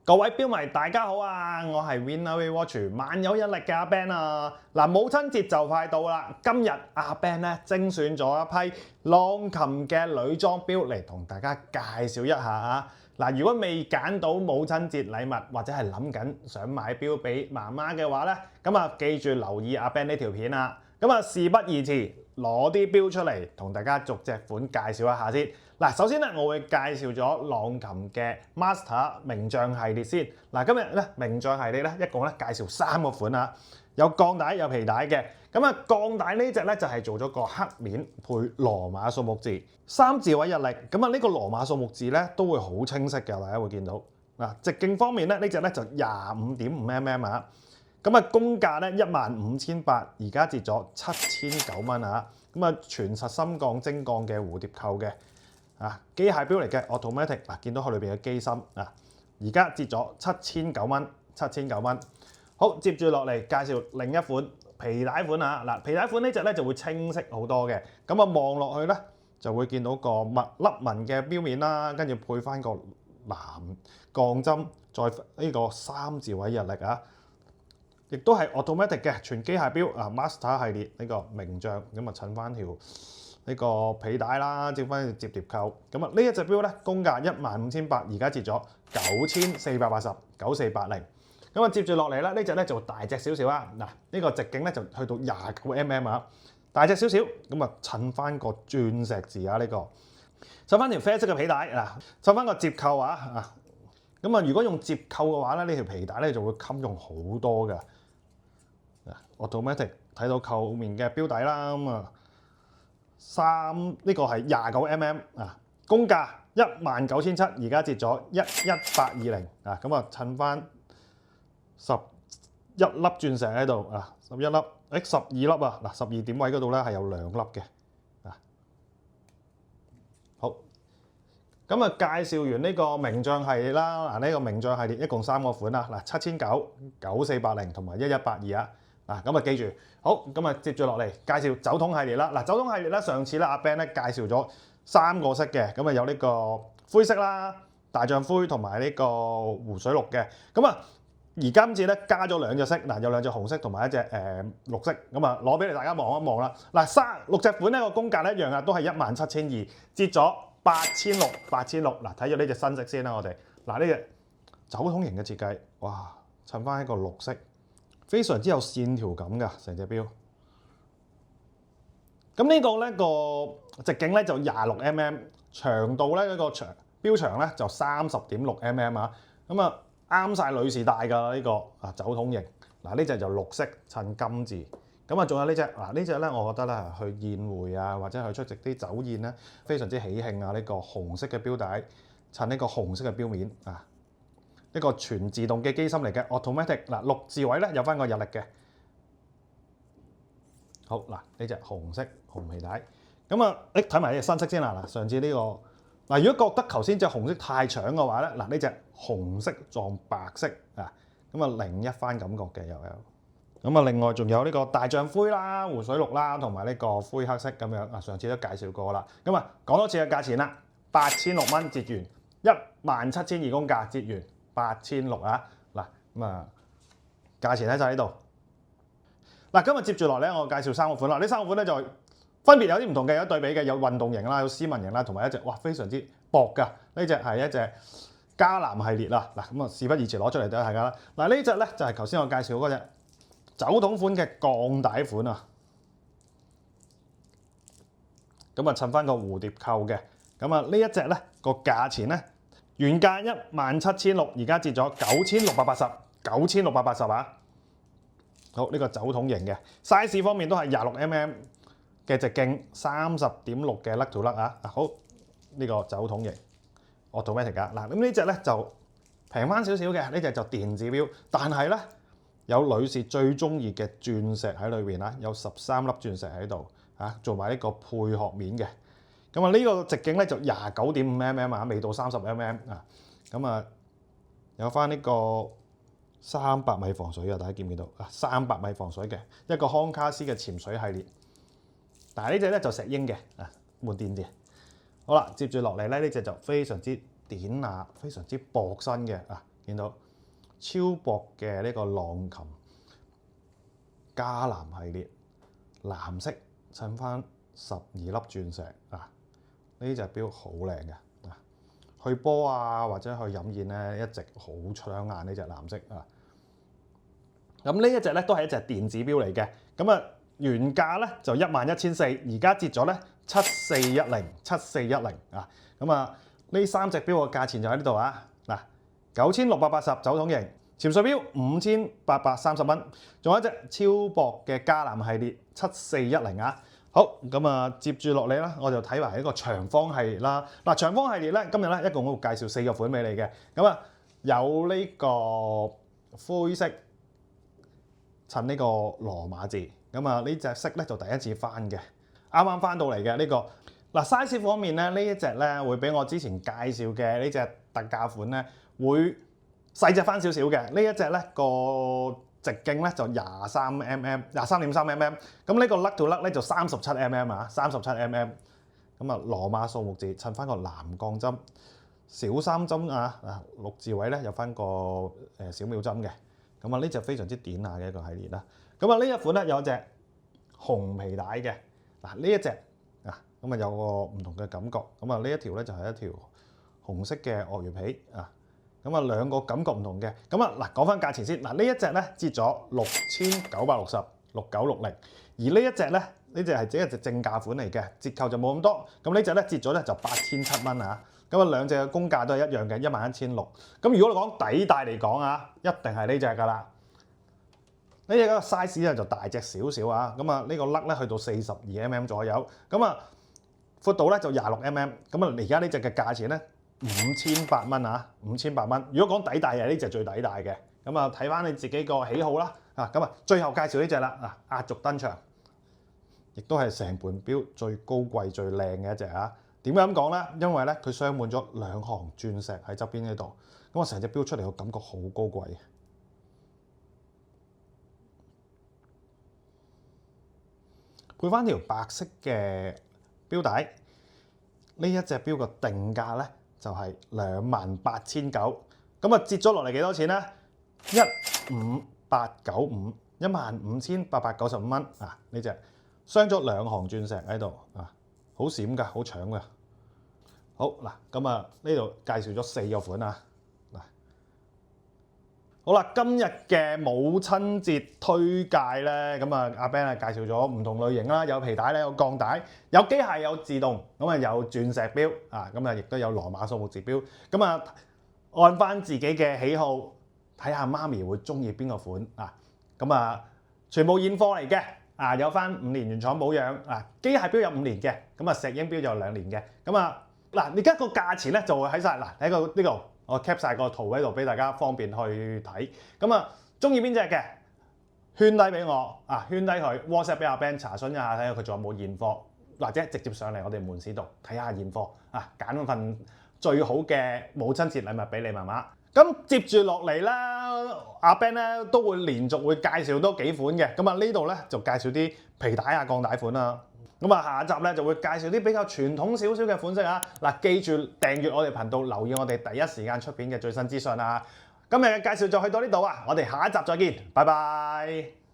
各位標迷大家好啊！我係 Winner Watch 萬有引力嘅阿 Ben 啊！嗱，母親節就快到啦，今日阿 Ben 咧精選咗一批浪琴嘅女裝標嚟同大家介紹一下啊！嗱，如果未揀到母親節禮物或者係諗緊想買標俾媽媽嘅話咧，咁啊記住留意阿 Ben 呢條片啊！咁啊事不宜遲，攞啲標出嚟同大家逐隻款介紹一下先。嗱，首先咧，我會介紹咗浪琴嘅 Master 名將系列先。嗱，今日咧名將系列咧一共咧介紹3個款啊，有鋼帶有皮帶嘅。咁啊，鋼帶呢隻咧就係做咗個黑面配羅馬數目字，3字位日曆。咁啊，呢個羅馬數目字咧都會好清晰嘅，大家會見到。嗱，直徑方面咧，呢隻咧就25.5mm啊。咁啊，公價咧15800，而家折咗7009蚊啊。咁啊，全實心鋼精鋼嘅蝴蝶扣嘅。啊，機械錶嚟嘅 automatic 嗱，見到佢裏邊嘅機芯啊，而家折咗7009蚊，7009蚊。好，接住落嚟介紹另一款皮帶款啊，嗱，皮帶款呢隻咧就會清晰好多嘅，咁啊望落去咧就會見到個粒紋嘅錶面啦，跟住配翻個藍鋼針，再呢個3字位日曆啊，亦都係 automatic 嘅全機械錶啊 ，Master 系列呢個名將，咁啊襯翻條呢個皮帶啦，接翻條摺疊扣，咁啊呢一隻錶咧，公價15800，而家折咗9480，9480。咁啊接住落嚟啦，呢隻咧就大隻少少啦，嗱呢個直徑咧就去到29mm啊，大隻少少，咁啊襯翻個鑽石字啊呢個，襯翻條啡色嘅皮帶嗱，襯翻個摺扣啊，咁啊如果用摺扣嘅話咧，呢條皮帶咧就會襟用好多嘅，automatic 睇到扣面嘅錶底啦，咁啊。呢個係29mm啊，公價19700，而家折咗11820啊，咁啊襯翻11粒鑽石喺度啊，11粒，12粒啊，嗱12點位嗰度咧係有2粒嘅啊。好，咁啊介紹完呢個名將系列啦，嗱呢個名將系列一共3個款啦，嗱7900、9480同埋1182啊。嗱，咁啊記住，好，咁啊接住落嚟介紹酒桶系列啦。嗱，酒桶系列咧，上次咧阿 Ben 咧介紹咗3個色嘅，咁啊有呢個灰色啦、大象灰同埋呢個湖水綠嘅。咁啊，而今次咧加咗2隻色，嗱有2隻紅色同埋一隻綠色，咁啊攞俾你大家望一望啦。嗱，6隻款呢個公價咧一樣啊，都係17200，折咗8600，嗱睇咗呢隻新色先啦，我哋嗱呢隻酒桶型嘅設計，哇，襯翻一個綠色。非常之有線條感㗎，成隻錶。咁呢個咧個直徑咧就26mm，長度咧嗰個錶長咧就30.6mm啊。咁啊啱晒女士戴㗎呢個啊酒桶型。嗱呢隻就綠色襯金字。咁啊仲有呢隻嗱呢隻咧，我覺得咧去宴會啊或者去出席啲酒宴咧，非常之喜慶啊！呢個紅色嘅錶帶襯呢個紅色嘅錶面啊。一個全自動嘅機芯嚟嘅 automatic， 嗱6字位咧有翻個日曆嘅。好嗱，呢隻紅色紅皮帶，咁啊睇埋呢隻新色先啦。嗱上次呢個嗱，如果覺得頭先隻紅色太搶嘅話咧，嗱呢隻紅色撞白色啊，咁啊另一番感覺嘅又有。咁啊另外仲有呢個大象灰啦、湖水綠啦，同埋呢個灰黑色咁樣啊，上次都介紹過啦。咁啊講多次嘅價錢啦，8006蚊折完，17200公價折完。8006啊，嗱咁啊，價錢喺晒呢度。嗱，今日接住落咧，我介紹3個款啦。呢3個款咧就分別有啲唔同嘅，有對比嘅，有運動型啦，有斯文型啦，同埋一隻哇非常之薄㗎。呢隻係一隻加藍系列啦。嗱咁啊，事不宜遲攞出嚟俾大家啦。嗱呢隻咧就係頭先我介紹嗰隻酒桶款嘅鋼帶款啊。咁啊襯翻個蝴蝶扣嘅。咁啊呢一隻咧個價錢咧。原價17600，而家折咗9680啊！好，呢個酒桶型嘅 size 方面都係26mm嘅直徑，30.6嘅甩條甩啊！好，呢個酒桶型 automatic 啊！嗱，咁呢隻咧就平翻少少嘅，呢隻就電子錶，但係咧有女士最中意嘅鑽石喺裏邊啦，有13粒鑽石喺度啊，做埋呢個配殼面嘅。咁啊呢個直徑咧就29.5mm啊，未到30mm啊。咁啊有翻呢個300米防水啊，大家見唔見到啊？300米防水嘅一個康卡斯嘅潛水系列。但係呢隻咧就石英嘅啊，換電嘅。好啦，接住落嚟咧呢隻就非常之典雅、非常之薄身嘅啊，見到超薄嘅呢個浪琴加藍系列，藍色襯翻12粒鑽石啊！呢隻錶好靚嘅啊，去波啊或者去飲宴咧一直好搶眼呢隻藍色啊！咁呢一隻咧都係一隻電子錶嚟嘅，咁啊原價咧就11,400，而家折咗咧7410啊！咁啊呢3隻錶嘅價錢就喺呢度啊！嗱，9680走筒型潛水錶5830蚊，仲有一隻超薄嘅加藍系列7410啊！好，咁啊接住落嚟啦，我就睇埋一個長方系列啦。嗱，長方系列咧今日咧一共會介紹4個款俾你嘅，咁啊有呢個灰色襯呢個羅馬字，咁啊呢隻色咧就第一次翻嘅，啱啱翻到嚟嘅呢個。嗱 size 方面咧，呢一隻咧會比我之前介紹嘅呢隻特價款咧會細隻翻少少嘅。呢一隻咧個直徑咧就23.3mm，咁呢個甩到甩咧就37mm啊，37mm。咁啊羅馬數目字襯翻個藍鋼針，小3針啊，6字位咧有翻個小秒針嘅。咁啊呢隻非常之典雅嘅一個系列啦。咁啊呢一款咧有隻紅皮帶嘅，嗱呢一隻啊咁啊有個唔同嘅感覺。咁啊呢一條咧就係一條紅色嘅鱷魚皮啊。咁啊兩個感覺唔同嘅。咁啊嗱講翻價錢先，嗱呢一隻咧折咗6960，6960。而呢一隻咧，呢隻係只一隻正價款嚟嘅，折扣就冇咁多。咁呢隻咧折咗咧就8700蚊啊。咁啊兩隻嘅公價都係一樣嘅，11,600。咁如果你講底帶嚟講啊，一定係呢隻㗎啦。呢隻個 size 咧就大隻少少啊。咁啊呢個甩咧去到42mm 左右。咁啊闊度咧就26mm。咁啊而家呢隻嘅價錢咧5800蚊啊，5800蚊。如果講底帶係呢隻最抵帶嘅。咁啊睇翻你自己個喜好啦。啊咁啊最後介紹呢隻啦，啊壓軸登場，亦都係成盤錶最高貴最靚嘅一隻啊。點解咁講咧？因為咧佢鑲滿咗2行鑽石喺側邊呢度，咁啊成隻錶出嚟個感覺好高貴。配翻條白色嘅錶帶，呢一隻錶嘅定價咧就係28,900，咁啊折咗落嚟幾多錢咧？15895，15895蚊啊！呢隻鑲咗2行鑽石喺度啊，好閃㗎，好搶㗎。好嗱，咁啊呢度介紹咗4個款啊。嗱，好啦，今日嘅母親節推介咧，咁啊阿 Ben 啊介紹咗唔同類型啦，有皮帶咧，有鋼帶，有機械，有自動，咁啊有鑽石錶啊，咁啊亦都有羅馬數目字錶，咁啊按翻自己嘅喜好，睇下媽咪會中意邊個款啊，咁啊全部現貨嚟嘅。啊，有翻5年原廠保養啊，機械錶有5年嘅，咁啊石英錶就有2年嘅，咁啊嗱，而家個價錢咧就會喺晒嗱喺個呢度，我 cap 晒個圖喺度俾大家方便去睇，咁啊中意邊隻嘅圈低俾我啊，圈低佢 WhatsApp 俾阿 Ben 查詢一下，睇下佢仲有冇現貨，或者直接上嚟我哋門市度睇下現貨啊，揀份最好嘅母親節禮物俾你媽媽。咁接住落嚟啦，阿 Ben 咧都會連續會介紹多幾款嘅，咁啊呢度咧就介紹啲皮帶啊鋼帶款啦。咁啊下一集咧就會介紹啲比較傳統少少嘅款式啊。嗱，記住訂閱我哋頻道，留意我哋第一時間出片嘅最新資訊啊。今日嘅介紹就去到呢度啊，我哋下一集再見，拜拜。